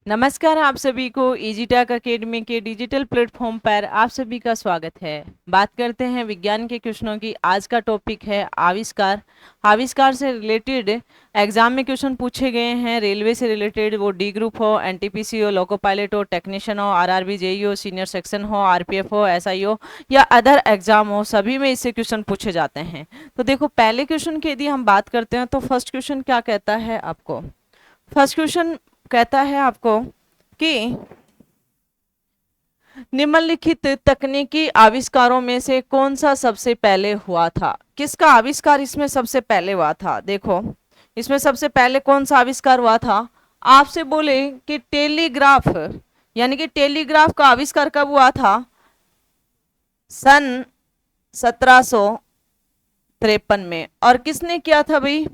नमस्कार आप सभी को इजी टैक अकेडमी के डिजिटल प्लेटफॉर्म पर आप सभी का स्वागत है। बात करते हैं विज्ञान के क्वेश्चनों की। आज का टॉपिक है आविष्कार। आविष्कार से रिलेटेड एग्जाम में क्वेश्चन पूछे गए हैं। रेलवे से रिलेटेड, वो डी ग्रुप हो, एनटीपीसी हो, लोको पायलट हो, टेक्नीशियन हो, आरआरबी जेई हो, सीनियर सेक्शन हो, आरपीएफ हो, एसआई हो या अदर एग्जाम हो, सभी में इससे क्वेश्चन पूछे जाते हैं। तो देखो, पहले क्वेश्चन की यदि हम बात करते हैं तो फर्स्ट क्वेश्चन क्या कहता है आपको। फर्स्ट क्वेश्चन कहता है आपको कि निम्नलिखित तकनीकी आविष्कारों में से कौन सा सबसे पहले हुआ था। किसका आविष्कार इसमें सबसे पहले हुआ था। देखो, इसमें सबसे पहले कौन सा आविष्कार हुआ था। आपसे बोले कि टेलीग्राफ, यानी कि टेलीग्राफ का आविष्कार कब हुआ था। सन 1753 में। और किसने किया था भाई।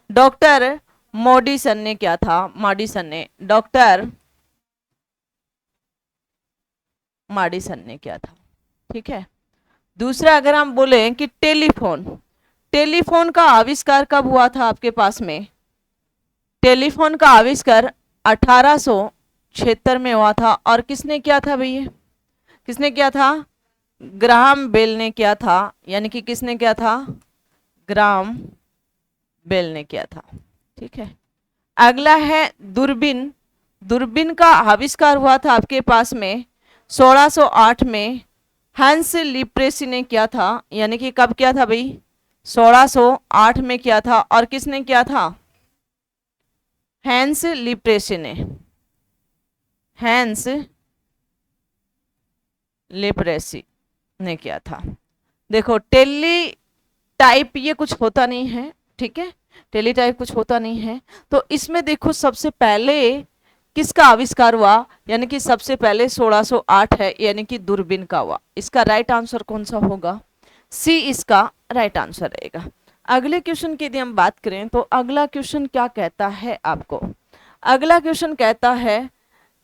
डॉक्टर मॉडिसन ने किया था। मॉडिसन ने, डॉक्टर मॉडिसन ने किया था। ठीक है। दूसरा, अगर हम बोले कि टेलीफोन, टेलीफोन का आविष्कार कब हुआ था आपके पास में। टेलीफोन का आविष्कार 1876 में हुआ था। और किसने किया था भैया, किसने किया था। ग्राहम बेल ने किया था। यानी कि किसने किया था, ग्राहम बेल ने किया था। ठीक है। अगला है दूरबीन। दूरबीन का आविष्कार हुआ था आपके पास में 1608 में हंस लिप्रेसी ने किया था। यानी कि कब किया था भाई, 1608 में किया था। और किसने किया था, हैंस लिप्रेसी ने, हैंस लिप्रेसी ने किया था। देखो, टेली टाइप ये कुछ होता नहीं है। ठीक है, टेली टाइप कुछ होता नहीं है। तो इसमें देखो, सबसे पहले किसका आविष्कार हुआ, यानी कि सबसे पहले 1608 है, यानी कि दूरबीन का हुआ। इसका राइट आंसर कौन सा होगा, सी इसका राइट आंसर रहेगा। अगले क्वेश्चन की यदि हम बात करें तो अगला क्वेश्चन क्या कहता है आपको। अगला क्वेश्चन कहता है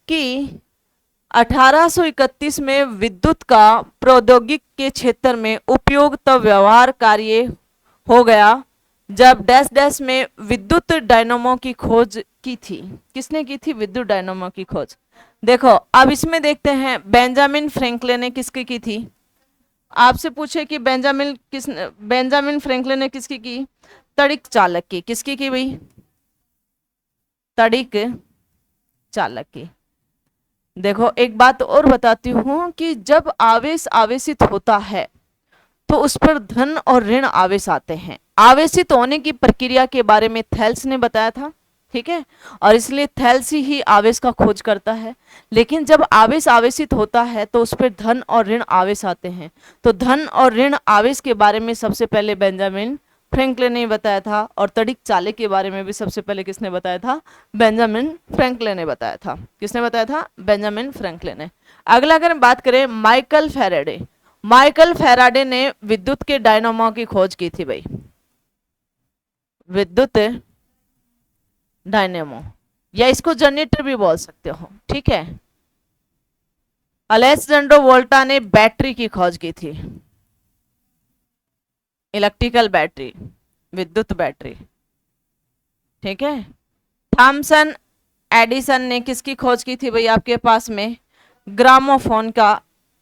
कि 1831 में विद्युत का प्रौद्योगिक के क्षेत्र में उपयोग तब व्यवहार कार्य हो गया जब डैश डैश में विद्युत डायनामो की खोज की थी। किसने की थी, विद्युत डायनामो की खोज। देखो, अब इसमें देखते हैं बेंजामिन फ्रैंकलिन ने किसकी की थी। आपसे पूछे कि बेंजामिन फ्रैंकलिन ने किसकी की, तड़िक चालक की। किसकी की भाई, तड़िक चालक की। देखो, एक बात और बताती हूं कि जब आवेश आवेशित होता है तो उस पर धन और ऋण आवेश आते हैं। आवेशित होने की प्रक्रिया के बारे में थेल्स ने बताया था। ठीक है, और इसलिए थेल्स ही आवेश का खोज करता है। लेकिन जब आवेश आवेशित होता है तो उस पर धन और ऋण आवेश आते हैं। तो धन और ऋण आवेश के बारे में सबसे पहले बेंजामिन फ्रैंकलिन ने बताया था। और तड़िक चालक के बारे में भी सबसे पहले किसने बताया था, बेंजामिन फ्रैंकलिन ने बताया था। किसने बताया था, बेंजामिन फ्रैंकलिन ने। अगला अगर हम बात करें माइकल फैराडे। माइकल फैराडे ने विद्युत के डायनामो की खोज की थी भाई, विद्युत डायनेमो, या इसको जनरेटर भी बोल सकते हो। ठीक है। अलेक्जेंड्रो वोल्टा ने बैटरी की खोज की थी, इलेक्ट्रिकल बैटरी, विद्युत बैटरी। ठीक है। थॉमसन एडिसन ने किसकी खोज की थी भाई, आपके पास में ग्रामोफोन का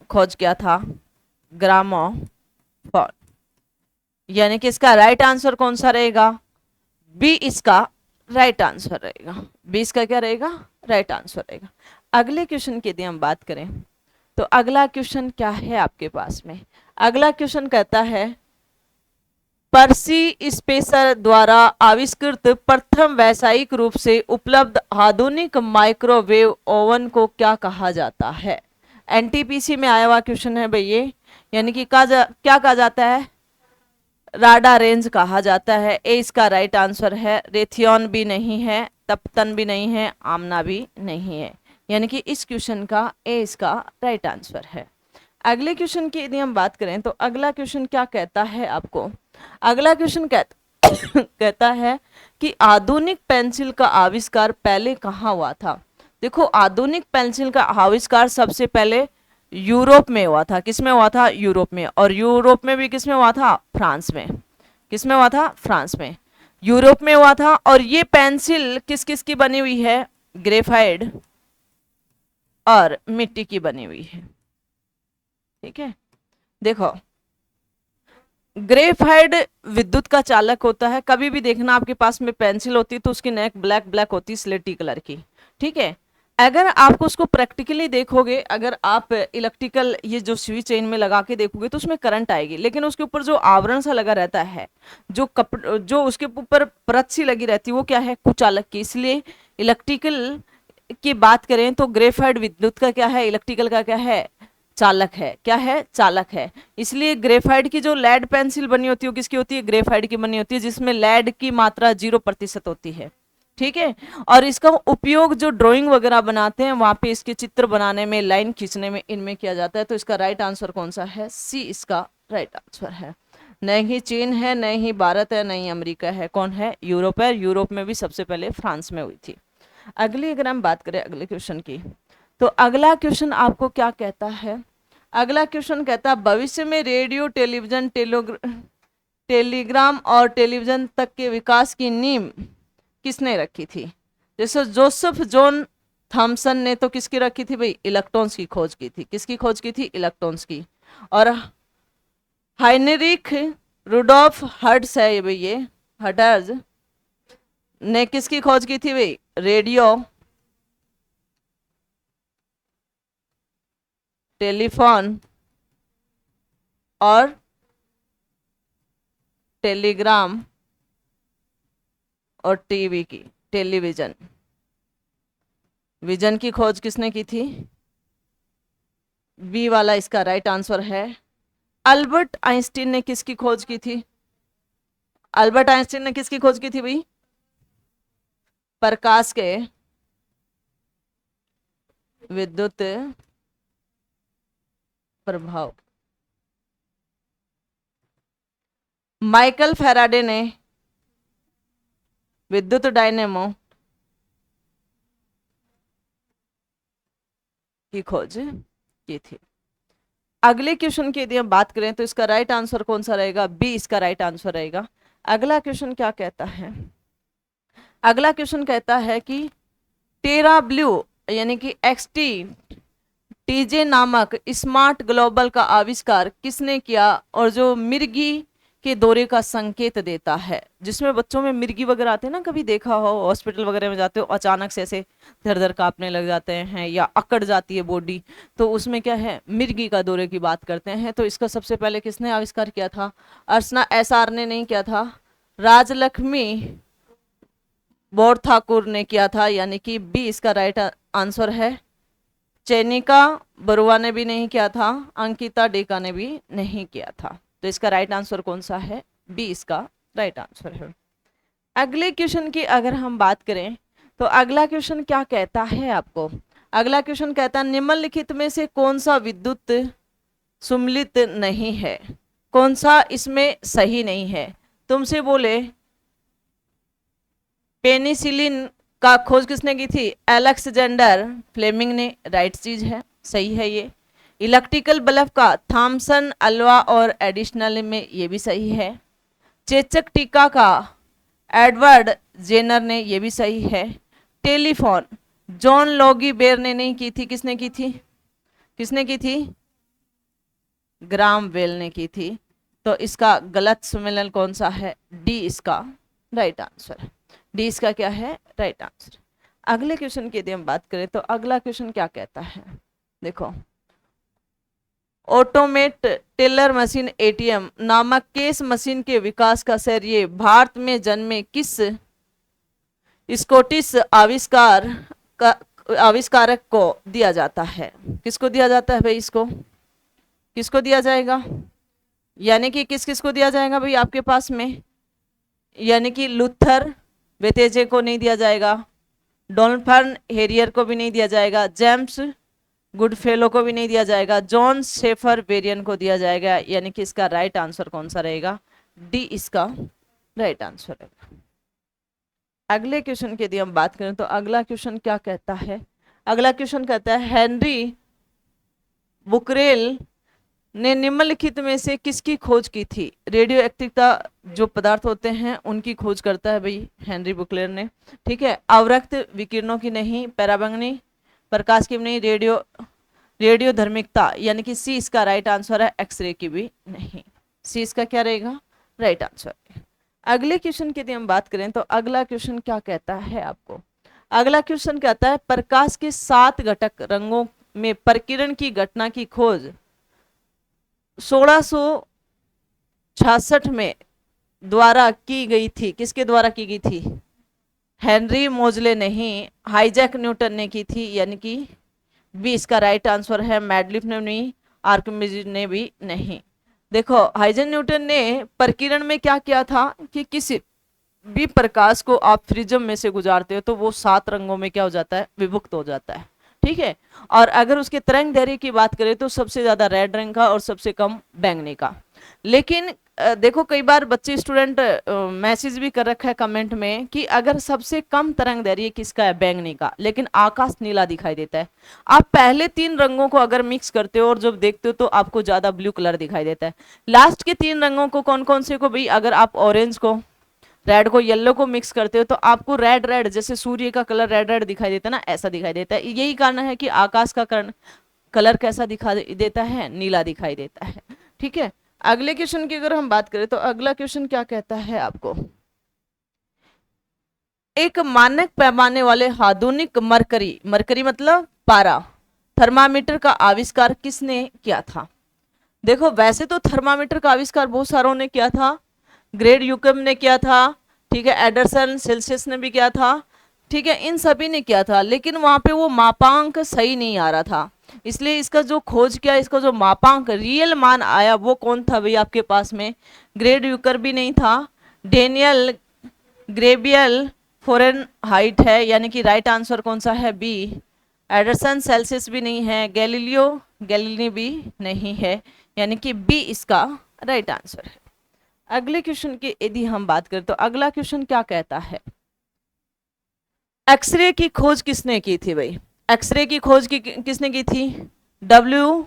खोज किया था, ग्रामोफोन। यानी कि इसका राइट आंसर कौन सा रहेगा, बी इसका राइट आंसर रहेगा। बी इसका क्या रहेगा, राइट आंसर रहेगा। अगले क्वेश्चन की यदि हम बात करें तो अगला क्वेश्चन क्या है आपके पास में। अगला क्वेश्चन कहता है पर्सी स्पेसर द्वारा आविष्कृत प्रथम व्यावसायिक रूप से उपलब्ध आधुनिक माइक्रोवेव ओवन को क्या कहा जाता है। एनटीपीसी में आया हुआ क्वेश्चन है भाई ये। यानी कि क्या कहा जाता है, राडा रेंज कहा जाता है। ए इसका राइट आंसर है। रेथियन भी नहीं है, तपतन भी नहीं है, आमना भी नहीं है। यानी कि इस क्वेश्चन का ए इसका राइट आंसर है। अगले क्वेश्चन की यदि हम बात करें तो अगला क्वेश्चन क्या कहता है आपको। अगला क्वेश्चन कहता है कि आधुनिक पेंसिल का आविष्कार पहले कहाँ हुआ था। देखो, आधुनिक पेंसिल का आविष्कार सबसे पहले यूरोप में हुआ था। किस में हुआ था, यूरोप में। और यूरोप में भी किस में हुआ था, फ्रांस में। किस में हुआ था, फ्रांस में। यूरोप में हुआ था। और ये पेंसिल किस किस की बनी हुई है, ग्रेफाइट और मिट्टी की बनी हुई है। ठीक है, देखो ग्रेफाइट विद्युत का चालक होता है। कभी भी देखना आपके पास में पेंसिल होती है तो उसकी नेक ब्लैक ब्लैक होती है, स्लेटी कलर की। ठीक है, अगर आपको उसको प्रैक्टिकली देखोगे, अगर आप इलेक्ट्रिकल ये जो स्विच चेन में लगा के देखोगे तो उसमें करंट आएगी, लेकिन उसके ऊपर जो आवरण सा लगा रहता है, जो उसके ऊपर परत सी लगी रहती है, वो क्या है, कुचालक की। इसलिए इलेक्ट्रिकल की बात करें तो ग्रेफाइट विद्युत का क्या है, इलेक्ट्रिकल का क्या है, चालक है। क्या है, चालक है। इसलिए ग्रेफाइट की जो लेड पेंसिल बनी होती है वो किसकी होती है, ग्रेफाइट की बनी होती है, जिसमें लेड की मात्रा 0% होती है। ठीक है, और इसका उपयोग जो ड्राइंग वगैरह बनाते हैं वहां पे इसके चित्र बनाने में, लाइन खींचने में, इनमें किया जाता है। तो इसका राइट आंसर कौन सा है, सी इसका राइट आंसर है। न ही चीन है, न ही भारत है, न ही अमेरिका है, कौन है, यूरोप है। यूरोप में भी सबसे पहले फ्रांस में हुई थी। अगली अगर हम बात करें अगले क्वेश्चन की, तो अगला क्वेश्चन आपको क्या कहता है, अगला क्वेश्चन कहता है भविष्य में रेडियो, टेलीविजन, टेलीग्राम और टेलीविजन तक के विकास की नींव किसने रखी थी। जैसे जोसेफ जॉन थॉमसन ने तो किसकी रखी थी भाई, इलेक्ट्रॉन्स की खोज की थी। किसकी खोज की थी, इलेक्ट्रॉन्स की। और हाइनरिक रुडोल्फ हर्ट्ज है ये भाई, ये हर्ट्ज ने किसकी खोज की थी भाई, रेडियो, टेलीफोन और टेलीग्राम और टीवी की, टेलीविजन, विजन की खोज किसने की थी, बी वाला इसका राइट आंसर है। अल्बर्ट आइंस्टीन ने किसकी खोज की थी, अल्बर्ट आइंस्टीन ने किसकी खोज की थी भाई, प्रकाश के विद्युत प्रभाव। माइकल फैराडे ने विद्युत डायनेमो की खोज की थी। अगले क्वेश्चन की यदि हम बात करें तो इसका राइट आंसर कौन सा रहेगा, बी इसका राइट आंसर रहेगा। अगला क्वेश्चन क्या कहता है, अगला क्वेश्चन कहता है कि टेरा ब्लू यानी कि एक्सटी टीजे नामक स्मार्ट ग्लोबल का आविष्कार किसने किया, और जो मिर्गी के दौरे का संकेत देता है, जिसमें बच्चों में मिर्गी वगैरह आते हैं ना, कभी देखा हो हॉस्पिटल वगैरह में जाते हो, अचानक से ऐसे धर धर कांपने लग जाते हैं या अकड़ जाती है बॉडी, तो उसमें क्या है, मिर्गी का दौरे की बात करते हैं। तो इसका सबसे पहले किसने आविष्कार किया था, अर्चना एसआर ने नहीं किया था, राजलक्ष्मी बोरठाकुर ने किया था, यानी कि बी इसका राइट आंसर है। चैनिका बरुआ ने भी नहीं किया था, अंकिता डेका ने भी नहीं किया था। तो इसका राइट आंसर कौन सा है, बी इसका राइट आंसर है। अगले क्वेश्चन की अगर हम बात करें तो अगला क्वेश्चन क्या कहता है आपको, अगला क्वेश्चन कहता है निम्नलिखित में से कौन सा विद्युत सुमेलित नहीं है, कौन सा इसमें सही नहीं है। तुमसे बोले पेनिसिलिन का खोज किसने की थी, अलेक्जेंडर फ्लेमिंग ने, राइट चीज है, सही है ये। इलेक्ट्रिकल बल्ब का थॉमसन, अल्वा और एडिशनल में, ये भी सही है। चेचक टीका का एडवर्ड जेनर ने, ये भी सही है। टेलीफोन जॉन लॉगी बेर ने नहीं की थी, किसने की थी, किसने की थी, ग्राम बेल ने की थी। तो इसका गलत सुमेलन कौन सा है, डी इसका राइट आंसर है। डी इसका क्या है, राइट आंसर। अगले क्वेश्चन की यदि हम बात करें तो अगला क्वेश्चन क्या कहता है, देखो ऑटोमेट टेलर मशीन एटीएम नामक केस मशीन के विकास का श्रेय भारत में जन्मे किस स्कॉटिश आविष्कारक को दिया जाता है, किसको दिया जाता है भाई, इसको किसको दिया जाएगा, यानी कि किस किस को दिया जाएगा भाई आपके पास में, यानी कि लूथर वेतेजे को नहीं दिया जाएगा, डॉल्फर्न हेरियर को भी नहीं दिया जाएगा, जेम्स गुडफेलो को भी नहीं दिया जाएगा, जॉन शेफर वेरियन को दिया जाएगा। यानी कि इसका राइट आंसर कौन सा रहेगा, डी इसका राइट आंसर है। अगले क्वेश्चन की यदि हम बात करें तो अगला क्वेश्चन क्या कहता है, अगला क्वेश्चन कहता है हेनरी बुकरेल ने निम्नलिखित में से किसकी खोज की थी, रेडियो एक्टिवता जो पदार्थ होते हैं उनकी खोज करता है भाई हेनरी बुकलेर ने। ठीक है, अवरक्त विकिरणों की नहीं, पराबैंगनी प्रकाश की भी नहीं, रेडियो धर्मिकता यानी कि सी इसका राइट आंसर है, एक्सरे की भी नहीं, सी इसका क्या रहेगा, राइट आंसर। अगले क्वेश्चन की यदि हम बात करें तो अगला क्वेश्चन क्या कहता है आपको, अगला क्वेश्चन कहता है प्रकाश के 7 घटक रंगों में प्रकीर्णन की घटना की खोज 1666 में द्वारा की गई थी, किसके द्वारा की गई थी, हेनरी मोजले नहीं, हाइजैक न्यूटन ने की थी, यानी कि बी इसका राइट आंसर है, मैडलिफ ने नहीं, आर्किमिडीज ने भी नहीं। देखो हाइजन न्यूटन ने प्रकीर्णन में क्या किया था कि किसी भी प्रकाश को आप प्रिज्म में से गुजारते हो तो वो 7 रंगों में क्या हो जाता है, विभक्त हो जाता है, ठीक है। और अगर उसके तरंग दैर्ध्य की बात करें तो सबसे ज्यादा रेड रंग का और सबसे कम बैंगनी का। लेकिन देखो कई बार बच्चे स्टूडेंट मैसेज भी कर रखा है कमेंट में कि अगर सबसे कम तरंग दैर्ध्य किसका है, बैंगनी का, लेकिन आकाश नीला दिखाई देता है। आप पहले 3 रंगों को अगर मिक्स करते हो और जब देखते हो तो आपको ज्यादा ब्लू कलर दिखाई देता है। लास्ट के 3 रंगों को कौन कौन से को भाई, अगर आप ऑरेंज को, रेड को, येलो को मिक्स करते हो तो आपको रेड रेड, जैसे सूर्य का कलर रेड रेड दिखाई देता है ना, ऐसा दिखाई देता है। यही कारण है कि आकाश का कलर कैसा दिखाई देता है, नीला दिखाई देता है, ठीक है। अगले क्वेश्चन की अगर हम बात करें तो अगला क्वेश्चन क्या कहता है आपको, एक मानक पैमाने वाले आधुनिक मरकरी, मरकरी मतलब पारा, थर्मामीटर का आविष्कार किसने किया था। देखो वैसे तो थर्मामीटर का आविष्कार बहुत सारों ने किया था, ग्रेड यूकम ने किया था, ठीक है, एडरसन सेल्सियस ने भी किया था, ठीक है, इन सभी ने किया था, लेकिन वहां पे वो मापांक सही नहीं आ रहा था, इसलिए इसका जो खोज किया, इसका जो मापांक रियल मान आया वो कौन था भाई आपके पास में, ग्रेड यूकर भी नहीं था, डेनियल ग्रेबियल फ़ारेनहाइट है, यानी कि राइट आंसर कौन सा है, बी, एडरसन सेल्सियस भी नहीं है, गैलीलियो गैलीली भी नहीं है, यानी कि बी इसका राइट आंसर है। अगले क्वेश्चन की यदि हम बात करें तो अगला क्वेश्चन क्या कहता है, एक्सरे की खोज किसने की थी भाई, एक्सरे की खोज किसने की थी, डब्ल्यू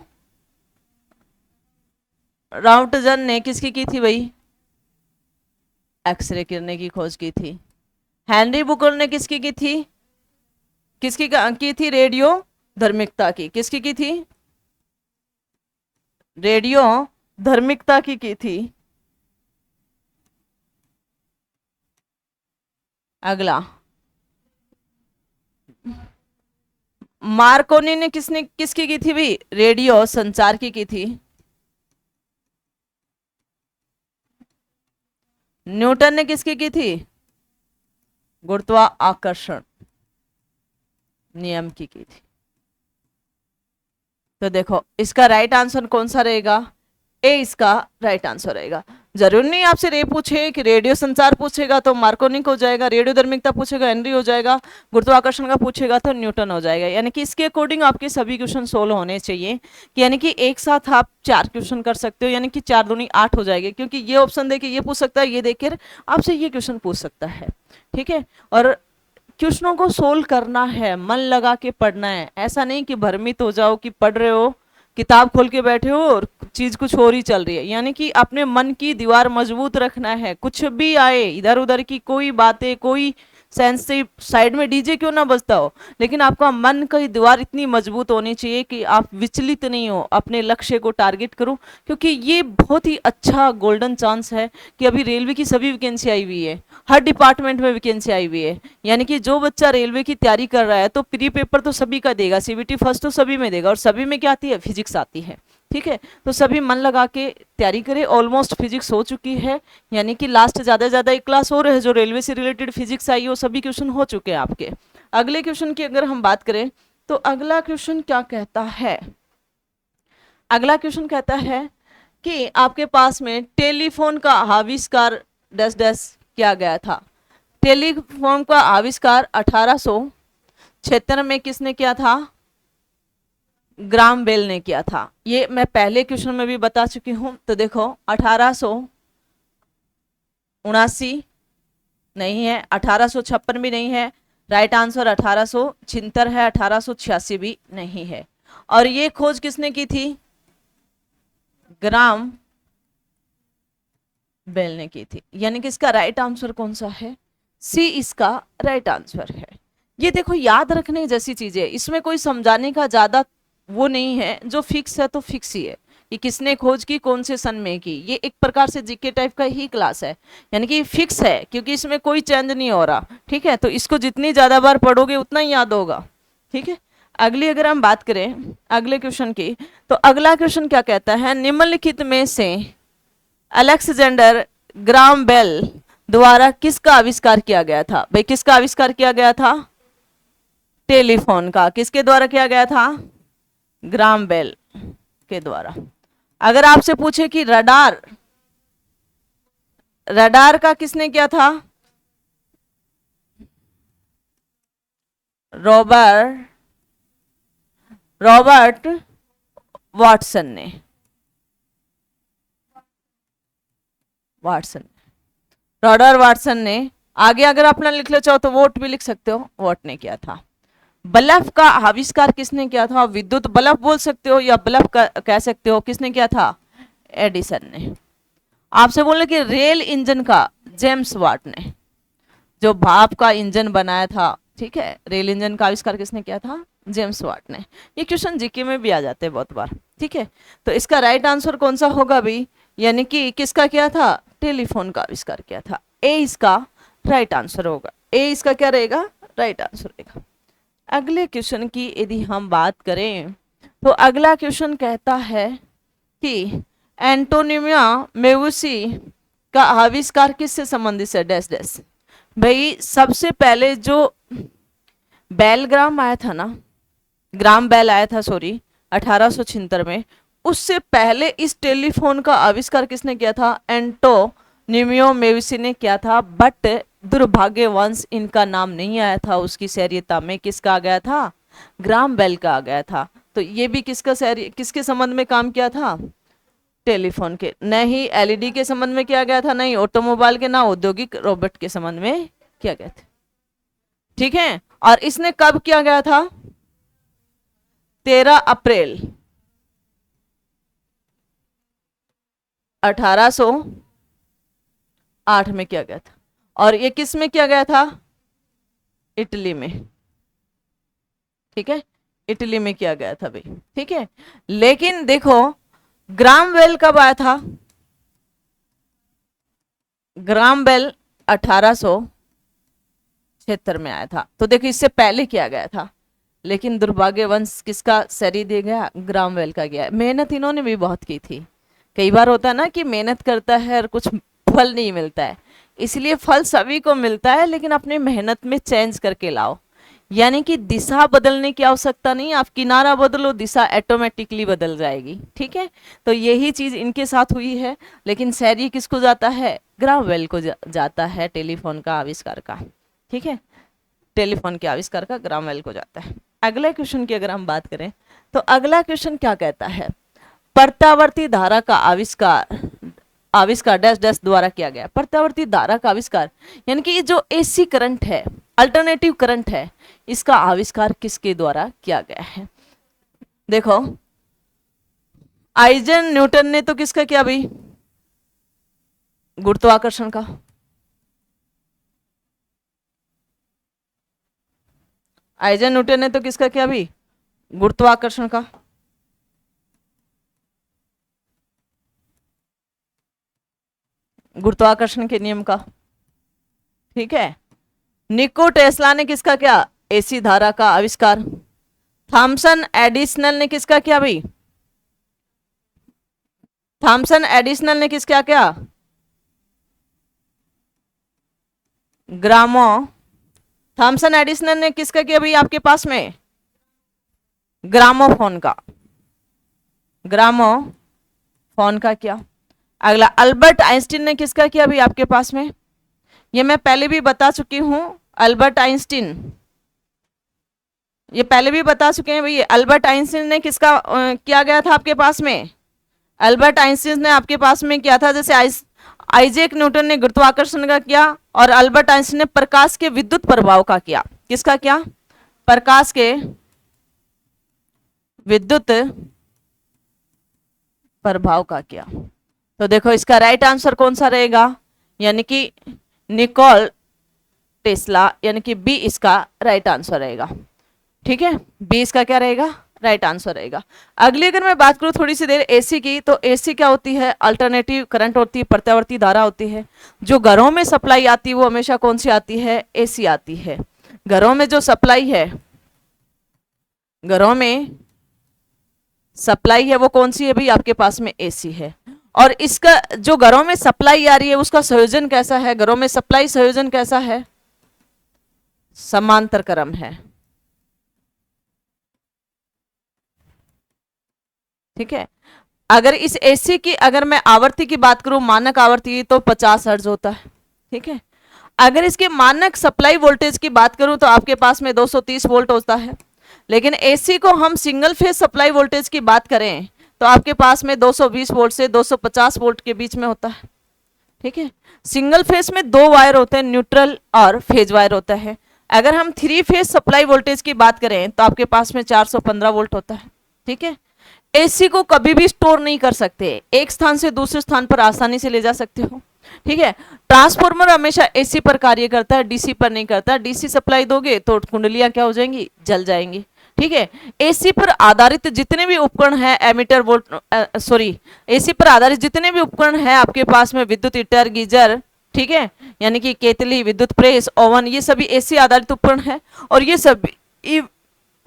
राउंटजन ने किसकी की थी भाई, एक्सरे किरणें की खोज की थी। हेनरी बुकर ने किसकी की थी, किसकी की थी, रेडियो धर्मिकता की, किसकी की थी, रेडियो धर्मिकता की थी। अगला मार्कोनी ने किसकी की थी भाई, रेडियो संचार की थी। न्यूटन ने किसकी की थी, गुरुत्वाकर्षण नियम की थी। तो देखो इसका राइट आंसर कौन सा रहेगा, ए इसका राइट आंसर रहेगा। जरूरी नहीं आपसे रे पूछे कि रेडियो संचार पूछेगा तो मार्कोनिक हो जाएगा, रेडियो धर्मिकता पूछेगा हेनरी हो जाएगा, गुरुत्वाकर्षण का पूछेगा तो न्यूटन हो जाएगा। यानी कि इसके अकॉर्डिंग आपके सभी क्वेश्चन सोल्व होने चाहिए, कि यानी कि एक साथ आप 4 क्वेश्चन कर सकते हो, यानी कि 4 दूनी 8 हो जाएगी, क्योंकि ये ऑप्शन देके ये पूछ सकता है, ये देखकर आपसे ये क्वेश्चन पूछ सकता है, ठीक है। और क्वेश्चनों को सोल्व करना है, मन लगा के पढ़ना है, ऐसा नहीं कि भ्रमित हो जाओ कि पढ़ रहे हो, किताब खोल के बैठे हो और चीज कुछ और ही चल रही है। यानी कि अपने मन की दीवार मजबूत रखना है, कुछ भी आए इधर उधर की कोई बातें, कोई सेंस से साइड में डीजे क्यों ना बजता हो, लेकिन आपका मन की दीवार इतनी मजबूत होनी चाहिए कि आप विचलित नहीं हो, अपने लक्ष्य को टारगेट करो, क्योंकि ये बहुत ही अच्छा गोल्डन चांस है कि अभी रेलवे की सभी वैकेंसी आई हुई है, हर डिपार्टमेंट में वैकेंसी आई हुई है। यानी कि जो बच्चा रेलवे की तैयारी कर रहा है तो प्री पेपर तो सभी का देगा, सीबीटी फर्स्ट तो सभी में देगा, और सभी में क्या आती है, फिजिक्स आती है, ठीक है। तो सभी मन लगा के तैयारी करें। ऑलमोस्ट फिजिक्स हो चुकी है, यानी कि लास्ट ज़्यादा से ज़्यादा एक क्लास और है जो रेलवे से रिलेटेड फिजिक्स आई हो, सभी क्वेश्चन हो चुके हैं आपके। अगले क्वेश्चन की अगर हम बात करें तो अगला क्वेश्चन क्या कहता है, अगला क्वेश्चन कहता है कि आपके पास में टेलीफोन का आविष्कार डैश डैश किया गया था। टेलीफोन का आविष्कार 1876 में किसने किया था, ग्राम बेल ने किया था। ये मैं पहले क्वेश्चन में भी बता चुकी हूं। तो देखो 1879 नहीं है, 1856 भी नहीं है, राइट आंसर 1876 है, 1886 भी नहीं है। और ये खोज किसने की थी, ग्राम बेल ने की थी। यानी कि इसका राइट आंसर कौन सा है, सी इसका राइट आंसर है। ये देखो याद रखने जैसी चीजें है, इसमें कोई समझाने का ज्यादा वो नहीं है, जो फिक्स है तो फिक्स ही है कि किसने खोज की, कौन से सन में की। ये एक प्रकार से जीके टाइप का ही क्लास है, यानी कि फिक्स है क्योंकि इसमें कोई चेंज नहीं हो रहा। ठीक है, तो इसको जितनी ज्यादा बार पढ़ोगे उतना ही याद होगा। ठीक है, अगली अगर हम बात करें अगले क्वेश्चन की, तो अगला क्वेश्चन क्या कहता है, निम्नलिखित में से अलेक्जेंडर ग्राम बेल द्वारा किसका आविष्कार किया गया था। भाई किसका आविष्कार किया गया था, टेलीफोन का। किसके द्वारा किया गया था, ग्राम बेल के द्वारा। अगर आपसे पूछे कि रडार, रडार का किसने किया था, रॉबर्ट वाटसन ने, रॉडर वाटसन ने। आगे अगर अपना लिख लो चाहो तो वोट भी लिख सकते हो, वोट ने किया था। बल्ब का आविष्कार किसने किया था, विद्युत बल्ब बोल सकते हो या बल्ब कह सकते हो, किसने किया था, एडिसन ने। आपसे बोले कि रेल इंजन का, जेम्स वाट ने, जो भाप का इंजन बनाया था। ठीक है, रेल इंजन का आविष्कार किसने किया था, जेम्स वाट ने। ये क्वेश्चन जीके में भी आ जाते हैं बहुत बार। ठीक है, तो इसका राइट आंसर कौन सा होगा भी, यानी कि किसका किया था, टेलीफोन का आविष्कार किया था। ए इसका राइट आंसर होगा, ए इसका क्या रहेगा, राइट आंसर रहेगा। अगले क्वेश्चन की यदि हम बात करें तो अगला क्वेश्चन कहता है कि एंटोनिमिया मेवुसी का आविष्कार किससे संबंधित है, डैश डैश। भाई सबसे पहले जो बेलग्राम आया था ना, ग्राम बेल आया था सॉरी 1876 में, उससे पहले इस टेलीफोन का आविष्कार किसने किया था, एंटोनिमियो मेविसी ने किया था। बट दुर्भाग्यवंश इनका नाम नहीं आया था उसकी शहरीयता में, किसका आ गया था, ग्राम बेल का आ गया था। तो ये भी किसके संबंध में काम किया था, टेलीफोन के, न ही एलईडी के संबंध में किया गया था, नहीं ऑटोमोबाइल के, ना औद्योगिक रोबोट के संबंध में किया गया था। ठीक है, और इसने कब किया गया था, 13 अप्रैल 1808 में किया गया था। और ये किस में किया गया था, इटली में। ठीक है, इटली में किया गया था भाई। ठीक है, लेकिन देखो ग्राम बेल कब आया था, ग्राम बेल 1876 में आया था। तो देखो इससे पहले किया गया था, लेकिन दुर्भाग्यवंश किसका सरी दे गया, ग्राम बेल का गया। मेहनत इन्होंने भी बहुत की थी। कई बार होता है ना कि मेहनत करता है और कुछ फल नहीं मिलता है, इसलिए फल सभी को मिलता है, लेकिन अपने मेहनत में चेंज करके लाओ। यानी कि दिशा बदलने की आवश्यकता नहीं, आप किनारा बदलो, दिशा ऑटोमेटिकली बदल जाएगी। ठीक है, तो यही चीज इनके साथ हुई है। लेकिन सैरी किसको जाता है, ग्राम बेल को जाता है, टेलीफोन का आविष्कार का। ठीक है, टेलीफोन के आविष्कार का ग्राम बेल को जाता है। अगले क्वेश्चन की अगर हम बात करें तो अगला क्वेश्चन क्या कहता है, प्रत्यावर्ती धारा का आविष्कार डैश डैश द्वारा किया गया। प्रत्यावर्ती धारा का आविष्कार यानी कि ये जो एसी करंट है, अल्टरनेटिव करंट है, इसका आविष्कार किसके द्वारा किया गया है। देखो आइजन न्यूटन ने तो किसका किया भाई, गुरुत्वाकर्षण का। आइजन न्यूटन ने तो किसका किया भाई, गुरुत्वाकर्षण का। गुरुत्वाकर्षण के नियम का। ठीक है, निको टेस्ला ने किसका किया, एसी धारा का आविष्कार। थॉमसन एडिसनल ने किसका किया भाई, थॉमसन एडिसनल ने किसका किया, ग्रामो। थॉमसन एडिसनल ने किसका किया भाई आपके पास में, ग्रामोफोन का, ग्रामोफोन का किया। अगला अल्बर्ट आइंस्टीन ने किसका किया भाई आपके पास में, ये मैं पहले भी बता चुकी हूं, अल्बर्ट आइंस्टीन, ये पहले भी बता चुके हैं भाई। अल्बर्ट आइंस्टीन ने किसका किया गया था आपके पास में, अल्बर्ट आइंस्टीन ने आपके पास में किया था। जैसे आइजैक न्यूटन ने गुरुत्वाकर्षण का किया, और अल्बर्ट आइंस्टीन ने प्रकाश के विद्युत प्रभाव का किया। किसका किया, प्रकाश के विद्युत प्रभाव का किया। तो देखो इसका राइट आंसर कौन सा रहेगा, यानी कि निकोल टेस्ला, यानी कि बी इसका राइट आंसर रहेगा। ठीक है, बी इसका क्या रहेगा, राइट आंसर रहेगा। अगली अगर मैं बात करूं थोड़ी सी देर एसी की, तो एसी क्या होती है, अल्टरनेटिव करंट होती है, प्रत्यावर्ती धारा होती है। जो घरों में सप्लाई आती है वो हमेशा कौन सी आती है, एसी आती है। घरों में जो सप्लाई है, घरों में सप्लाई है वो कौन सी है भाई, आपके पास में एसी है। और इसका जो घरों में सप्लाई आ रही है उसका संयोजन कैसा है, घरों में सप्लाई संयोजन कैसा है, समांतर क्रम है। ठीक है, अगर इस एसी की अगर मैं आवृत्ति की बात करूं, मानक आवृत्ति, तो 50 हर्ट्ज होता है। ठीक है, अगर इसके मानक सप्लाई वोल्टेज की बात करूं तो आपके पास में 230 वोल्ट होता है। लेकिन एसी को हम सिंगल फेज सप्लाई वोल्टेज की बात करें तो आपके पास में 220 वोल्ट से 250 वोल्ट के बीच में होता है। ठीक है, सिंगल फेज में दो वायर होते हैं, न्यूट्रल और फेज वायर होता है। अगर हम थ्री फेज सप्लाई वोल्टेज की बात करें तो आपके पास में 415 वोल्ट होता है। ठीक है, एसी को कभी भी स्टोर नहीं कर सकते, एक स्थान से दूसरे स्थान पर आसानी से ले जा सकते हो। ठीक है, ट्रांसफार्मर हमेशा एसी पर कार्य करता है, डीसी पर नहीं करता। डीसी सप्लाई दोगे तो कुंडलियां क्या हो जाएंगी, जल जाएंगी। ठीक है, एसी पर आधारित जितने भी उपकरण है, एमीटर वोल्ट एसी पर आधारित जितने भी उपकरण है आपके पास में, विद्युत हीटर, गीजर, ठीक है, यानी कि केतली, विद्युत प्रेस, ओवन, ये सभी एसी आधारित उपकरण है। और ये सभी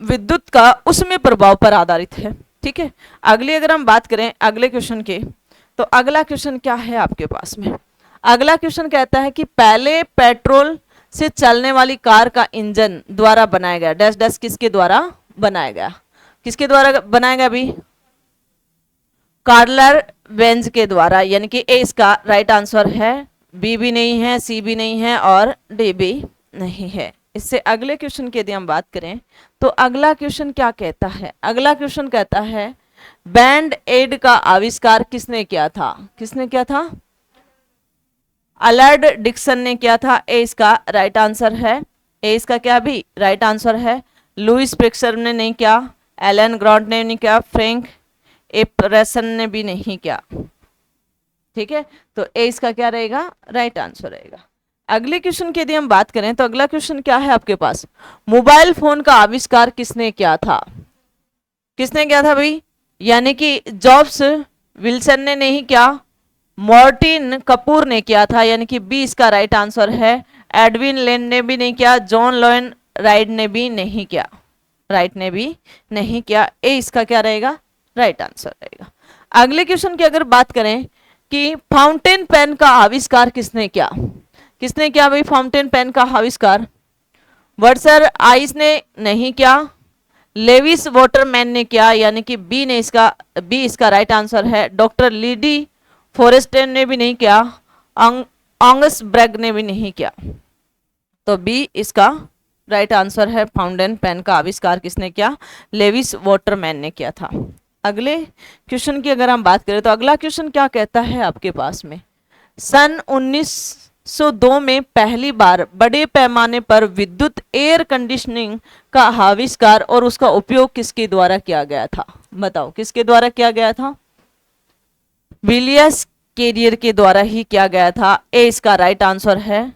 विद्युत का उसमें प्रभाव पर आधारित है। ठीक है, अगली अगर हम बात करें अगले क्वेश्चन के, तो अगला क्वेश्चन क्या है आपके पास में, अगला क्वेश्चन कहता है कि पहले पेट्रोल से चलने वाली कार का इंजन द्वारा बनाया गया डैश डैश किसके द्वारा बनाया गया, किसके द्वारा बनाया गया अभी, कार्लर बेंज के द्वारा, यानी कि ए इसका राइट आंसर है। बी भी नहीं है, सी भी नहीं है और डी भी नहीं है। इससे अगले क्वेश्चन की यदि हम बात करें तो अगला क्वेश्चन क्या कहता है, अगला क्वेश्चन कहता है बैंड एड का आविष्कार किसने किया था, किसने किया था, अलार्ड डिक्सन ने किया था। ए इसका राइट आंसर है, ए इसका क्या भी राइट आंसर है। लुइस प्रिक्सर ने नहीं किया, एलन ग्रांट ने नहीं किया, फ्रैंक एपरसन ने भी नहीं किया। ठीक है, तो ए इसका क्या रहेगा, राइट आंसर रहेगा। अगले क्वेश्चन की यदि हम बात करें तो अगला क्वेश्चन क्या है आपके पास, मोबाइल फोन का आविष्कार किसने किया था, किसने किया था भाई, यानी कि जॉब्स विल्सन ने नहीं किया, मार्टिन कपूर ने किया था, यानी कि बी इसका राइट आंसर है। एडविन लेन ने भी नहीं किया, जॉन लॉयन राइट ने भी नहीं किया, राइट ने भी नहीं किया। ए इसका क्या रहेगा, राइट आंसर रहेगा। अगले क्वेश्चन की अगर बात करें कि फाउंटेन पेन का आविष्कार किसने किया, किसने किया भाई फाउंटेन पेन का आविष्कार, वर्सर आइस ने नहीं किया, लेविस वाटरमैन ने किया, यानी कि बी ने इसका बी इसका राइट आंसर है। डॉक्टर लीडी फॉरेस्टेन ने भी नहीं किया, ऑंगस ब्रैग ने भी नहीं किया, तो बी इसका राइट आंसर है। फाउंटेन पेन का आविष्कार किसने किया, लेविस वाटरमैन ने किया था। अगले क्वेश्चन की अगर हम बात करें तो अगला क्वेश्चन क्या कहता है आपके पास में, सन 1902 में पहली बार बड़े पैमाने पर विद्युत एयर कंडीशनिंग का आविष्कार और उसका उपयोग किसके द्वारा किया गया था, बताओ किसके द्वारा किया गया था, विलियस कैरियर के द्वारा ही किया गया था। ए इसका राइट आंसर है,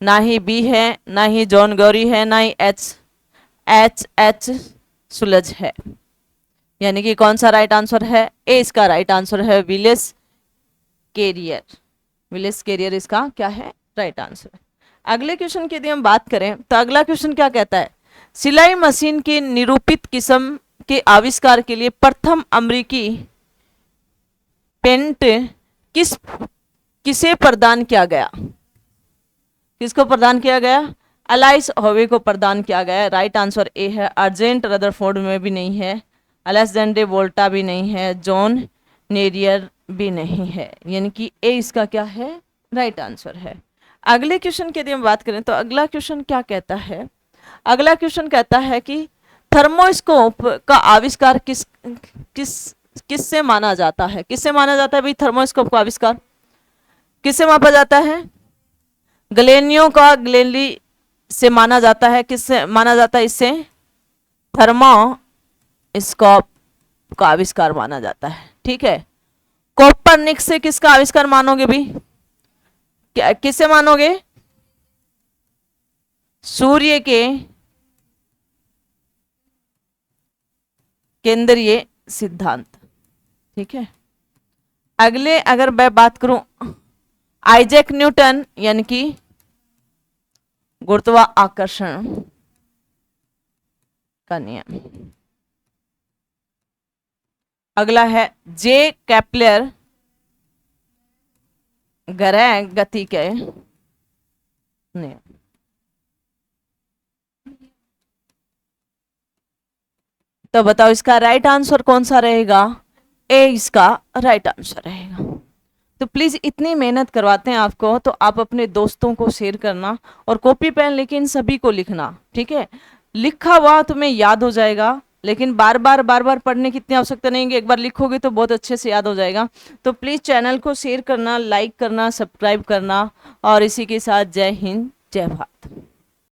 ना ही बी है, ना ही जॉन गौरी है, ना ही एच सुलज है, यानी कि कौन सा राइट आंसर है, ए इसका राइट आंसर है विलियस कैरियर, विलियस कैरियर इसका क्या है, राइट आंसर है। अगले क्वेश्चन की यदि हम बात करें तो अगला क्वेश्चन क्या कहता है, सिलाई मशीन की निरूपित किस्म के आविष्कार के लिए प्रथम अमेरिकी पेटेंट किसे प्रदान किया गया, किसको प्रदान किया गया, अलाइस होवे को प्रदान किया गया। राइट आंसर ए है। अर्जेंट रदरफोर्ड में भी नहीं है, अलेक्जेंडर वोल्टा भी नहीं है, जॉन नेरियर भी नहीं है, यानी कि ए इसका क्या है, राइट आंसर है। अगले क्वेश्चन की यदि हम बात करें तो अगला क्वेश्चन क्या कहता है, अगला क्वेश्चन कहता है कि थर्मोस्कोप का आविष्कार किससे माना जाता है, किससे माना जाता है भाई, थर्मोस्कोप का आविष्कार किससे मापा जाता है, गलेनियो का गलेली से माना जाता है, किससे माना जाता है, इससे थर्मोस्कोप का आविष्कार माना जाता है। ठीक है, कोपरनिकस से किसका आविष्कार मानोगे भी, किससे मानोगे, सूर्य के केंद्रीय सिद्धांत। ठीक है, अगले अगर मैं बात करूं आइजैक न्यूटन यानी कि गुरुत्वाकर्षण का नियम। अगला है जे केपलर ग्रह गति के नियम। तो बताओ इसका राइट आंसर कौन सा रहेगा? ए इसका राइट आंसर रहेगा। तो प्लीज इतनी मेहनत करवाते हैं आपको तो आप अपने दोस्तों को शेयर करना और कॉपी पेन लेके इन सभी को लिखना। ठीक है, लिखा हुआ तुम्हें याद हो जाएगा, लेकिन बार बार पढ़ने की इतनी आवश्यकता नहीं है, एक बार लिखोगे तो बहुत अच्छे से याद हो जाएगा। तो प्लीज चैनल को शेयर करना, लाइक करना, सब्सक्राइब करना और इसी के साथ जय हिंद, जय भारत।